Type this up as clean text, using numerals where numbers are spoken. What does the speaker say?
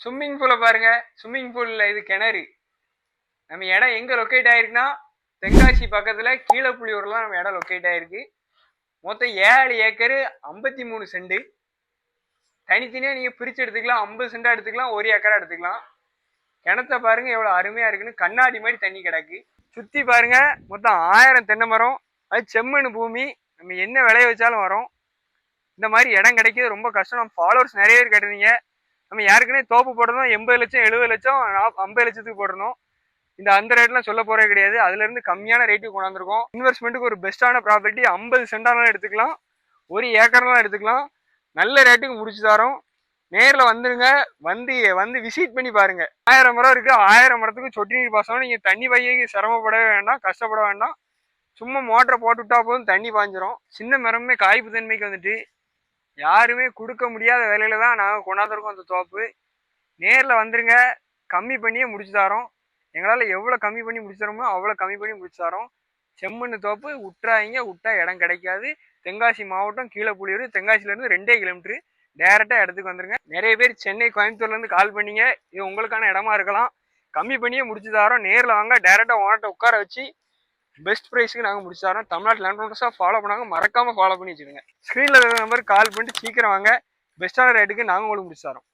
Swimming பூலை பாருங்க. Swimming பூல்ல இது கிணறு. நம்ம இடம் எங்க லொக்கேட் ஆயிருக்குன்னா தென்காசி பக்கத்துல கீழப்புலியூர்லாம் நம்ம இடம் லொக்கேட் ஆயிருக்கு. மொத்தம் 7 ஏக்கரு 53 சென்ட். தனித்தனியா நீங்க பிரிச்சு எடுத்துக்கலாம். 50 சென்டா எடுத்துக்கலாம், 1 ஏக்கரா எடுத்துக்கலாம். கிணத்த பாருங்க எவ்வளவு அருமையா இருக்குன்னு. கண்ணாடி மாதிரி தண்ணி கிடக்கு. சுத்தி பாருங்க மொத்தம் 1000 தென்னை மரம். அது செம்மண் பூமி. நம்ம என்ன விளைய வச்சாலும் வரும். இந்த மாதிரி இடம் கிடைக்கிறது ரொம்ப கஷ்டம். நம்ம ஃபாலோவர்ஸ் நிறைய பேர் கேட்டிருந்தீங்க. நம்ம யாருக்குன்னே தோப்பு போடணும் 80 லட்சம் 70 லட்சம் 50 லட்சத்துக்கு போடணும். அந்த ரேட்லாம் சொல்ல போறே கிடையாது. அதுல இருந்து கம்மியான ரேட்டுக்கு கொண்டாந்துருக்கோம். இன்வெஸ்ட்மெண்ட்டுக்கு ஒரு பெஸ்ட்டான ப்ராப்பர்ட்டி. 50 சென்டாலும் எடுத்துக்கலாம், 1 ஏக்கர்லாம் எடுத்துக்கலாம். நல்ல ரேட்டுக்கு முடிச்சு தரோம். நேர்ல வந்துருங்க. வந்து விசிட் பண்ணி பாருங்க. 1000 மரம் இருக்கு. 1000 மரத்துக்கு சொட்டு நீர் பாசனம். நீங்க தண்ணி பையக்கு சிரமப்படவே வேண்டாம், கஷ்டப்பட வேண்டாம். சும்மா மோட்டரை போட்டு விட்டா போதும், தண்ணி பாஞ்சிரும். சின்ன மரமே காய்ப்பு தன்மைக்கு வந்துட்டு யாருமே கொடுக்க முடியாத விலையில தான் நாங்கள் கொண்டாந்துருக்கோம் அந்த தோப்பு. நேரில் வந்துருங்க, கம்மி பண்ணியே முடிச்சு தரோம். எங்களால் எவ்வளோ கம்மி பண்ணி முடிச்சு தரோமோ அவ்வளோ கம்மி பண்ணி முடிச்சு தரோம். செம்மண்ணு தோப்பு விட்டுறாங்க, விட்டா இடம் கிடைக்காது. தென்காசி மாவட்டம் கீழப்புலியூர். தென்காசிலேருந்து 2 கிலோமீட்டரு. டேரெக்டாக இடத்துக்கு வந்துருங்க. நிறைய பேர் சென்னை கோயம்புத்தூர்லேருந்து கால் பண்ணீங்க. இது உங்களுக்கான இடமா இருக்கலாம். கம்மி பண்ணியே முடிச்சு தரோம். நேரில் வாங்க, டேரெக்டாக ஓனர்கிட்ட உட்கார வச்சு பெஸ்ட் ப்ரைஸுக்கு நாங்கள் முடிச்சு தரோம். தமிழ்நாட்டில் லேண்ட் ப்ரோக்கர்ஸாக ஃபாலோ பண்ணாங்க, மறக்காமல் ஃபாலோ பண்ணி வச்சுருங்க. ஸ்க்ரீனில் நம்பருக்கு கால் பண்ணிட்டு சீக்கிரம் வாங்க. பெஸ்ட்டான ரேட்டுக்கு நாங்கள் உங்களுக்கு முடிச்சு தரோம்.